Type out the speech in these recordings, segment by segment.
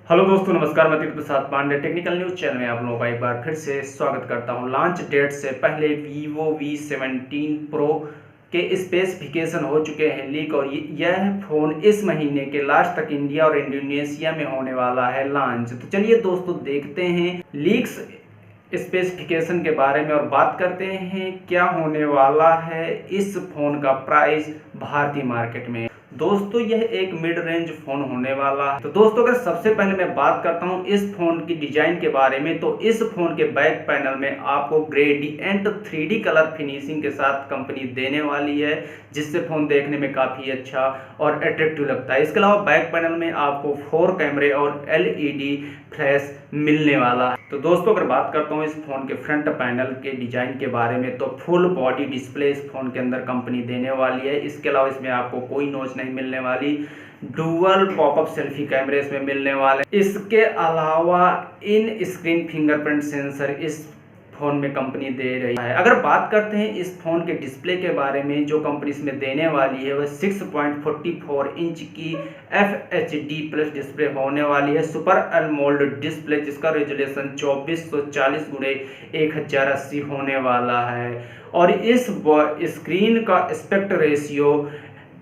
Hello दोस्तों, नमस्कार। मैं Prasad Pandey technical news channel में आप लोगों का एक बार फिर से स्वागत करता हूं। लॉन्च डेट से पहले Vivo V17 Pro के स्पेसिफिकेशन हो चुके हैं लीक और यह फ़ोन इस महीने के लास्ट तक इंडिया और इंडोनेशिया में होने वाला है लॉन्च। तो चलिए दोस्तों, देखते हैं लीक्स स्पेसिफिकेशन के बारे में और बात करते हैं क्या होने वाला है इस फ़ोन का प्राइस भारतीय मार्केट में। दोस्तों, यह एक मिड रेंज फ़ोन होने वाला है। तो दोस्तों, अगर सबसे पहले मैं बात करता हूं इस फ़ोन की डिज़ाइन के बारे में, तो इस फ़ोन के बैक पैनल में आपको ग्रेडिएंट 3D कलर फिनिशिंग के साथ कंपनी देने वाली है, जिससे फ़ोन देखने में काफ़ी अच्छा और अट्रैक्टिव लगता है। इसके अलावा बैक पैनल में आपको 4 कैमरे और LED फ्लैश मिलने वाला है। तो दोस्तों, अगर बात करता हूँ इस फ़ोन के फ्रंट पैनल के डिज़ाइन के बारे में, तो फुल बॉडी डिस्प्ले इस फ़ोन के अंदर कंपनी देने वाली है। इसके अलावा इसमें आपको कोई नॉच नहीं मिलने वाली। डुअल पॉपअप सेल्फी कैमरे इसमें मिलने वाले। इसके अलावा इन स्क्रीन फिंगरप्रिंट सेंसर इस फ़ोन में कंपनी दे रही है। अगर बात करते हैं इस फ़ोन के डिस्प्ले के बारे में, जो कंपनी इसमें देने वाली है वह 6.44 इंच की FHD प्लस डिस्प्ले होने वाली है। सुपर एमोलेड डिस्प्ले जिसका रेजोल्यूशन 2440x1080 होने वाला है और इस स्क्रीन का एस्पेक्ट रेशियो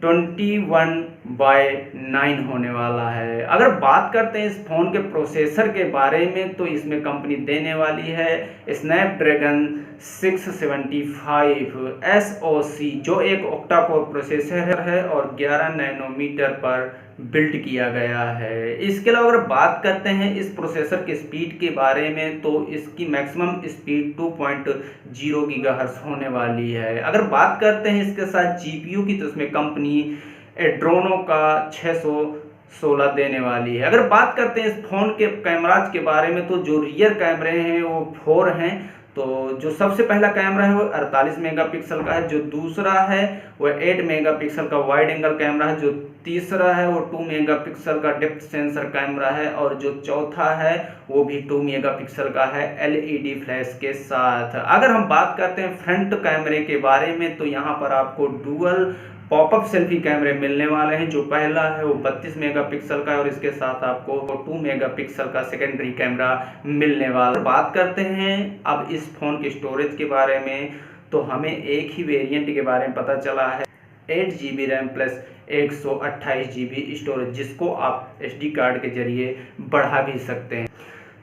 21/9 होने वाला है। अगर बात करते हैं इस फ़ोन के प्रोसेसर के बारे में, तो इसमें कंपनी देने वाली है स्नैपड्रैगन 675 SoC, जो एक ऑक्टा कोर प्रोसेसर है और 11 नैनोमीटर पर बिल्ड किया गया है। इसके अलावा अगर बात करते हैं इस प्रोसेसर के स्पीड के बारे में, तो इसकी मैक्सिमम स्पीड 2.0 गीगाहर्ट्ज़ होने वाली है। अगर बात करते हैं इसके साथ GPU की, तो इसमें कंपनी एड्रोनो का 616 देने वाली है। अगर बात करते हैं इस फ़ोन के कैमराज के बारे में, तो जो रियर कैमरे हैं वो 4 हैं। तो जो सबसे पहला कैमरा है वो 48 मेगापिक्सल का है, जो दूसरा है वह 8 मेगापिक्सल का वाइड एंगल कैमरा है, जो तीसरा है वो 2 मेगापिक्सल का डेप्थ सेंसर कैमरा है और जो चौथा है वो भी 2 मेगापिक्सल का है LED फ्लैश के साथ। अगर हम बात करते हैं फ्रंट कैमरे के बारे में, तो यहाँ पर आपको डुअल पॉपअप सेल्फी कैमरे मिलने वाले हैं। जो पहला है वो 32 मेगापिक्सल का है और इसके साथ आपको 2 मेगापिक्सल का सेकेंडरी कैमरा मिलने वाला। बात करते हैं अब इस फ़ोन के स्टोरेज के बारे में, तो हमें एक ही वेरिएंट के बारे में पता चला है 8GB RAM plus 128GB storage, जिसको आप SD कार्ड के जरिए बढ़ा भी सकते हैं।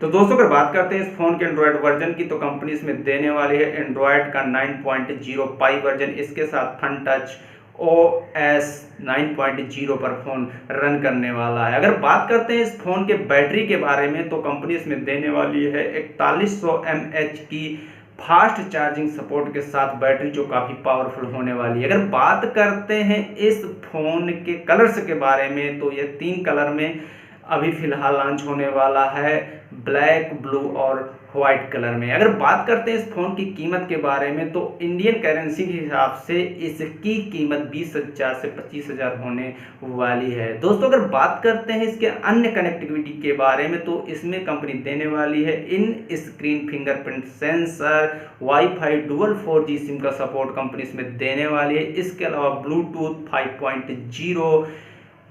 तो दोस्तों, अगर बात करते हैं इस फ़ोन के एंड्रॉयड वर्जन की, तो कंपनी इसमें देने वाली है एंड्रॉयड का 9.0 पाई वर्जन। इसके साथ फन टच OS 9.0 पर फ़ोन रन करने वाला है। अगर बात करते हैं इस फ़ोन के बैटरी के बारे में, तो कंपनी इसमें देने वाली है 4100 mAh की फास्ट चार्जिंग सपोर्ट के साथ बैटरी, जो काफ़ी पावरफुल होने वाली है। अगर बात करते हैं इस फ़ोन के कलर्स के बारे में, तो ये 3 कलर में अभी फ़िलहाल लॉन्च होने वाला है, ब्लैक, ब्लू और वाइट कलर में। अगर बात करते हैं इस फ़ोन की कीमत के बारे में, तो इंडियन करेंसी के हिसाब से इसकी कीमत 20,000 से 25,000 होने वाली है। दोस्तों, अगर बात करते हैं इसके अन्य कनेक्टिविटी के बारे में, तो इसमें कंपनी देने वाली है इन screen fingerprint sensor, wifi, dual 4G SIM का सपोर्ट कंपनी इसमें देने वाली है। इसके अलावा ब्लूटूथ 5.0,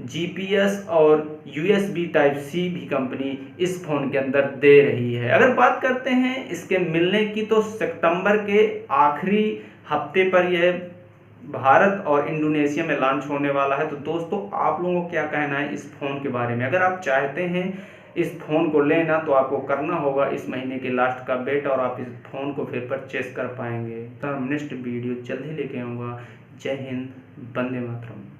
GPS और USB टाइप C भी कंपनी इस फ़ोन के अंदर दे रही है। अगर बात करते हैं इसके मिलने की, तो सितंबर के आखिरी हफ्ते पर यह भारत और इंडोनेशिया में लॉन्च होने वाला है। तो दोस्तों, आप लोगों को क्या कहना है इस फ़ोन के बारे में? अगर आप चाहते हैं इस फ़ोन को लेना, तो आपको करना होगा इस महीने के लास्ट का वेट और आप इस फ़ोन को फिर परचेस कर पाएंगे। तो नेक्स्ट वीडियो जल्द ही लेके आऊँगा। जय हिंद, वंदे मातरम।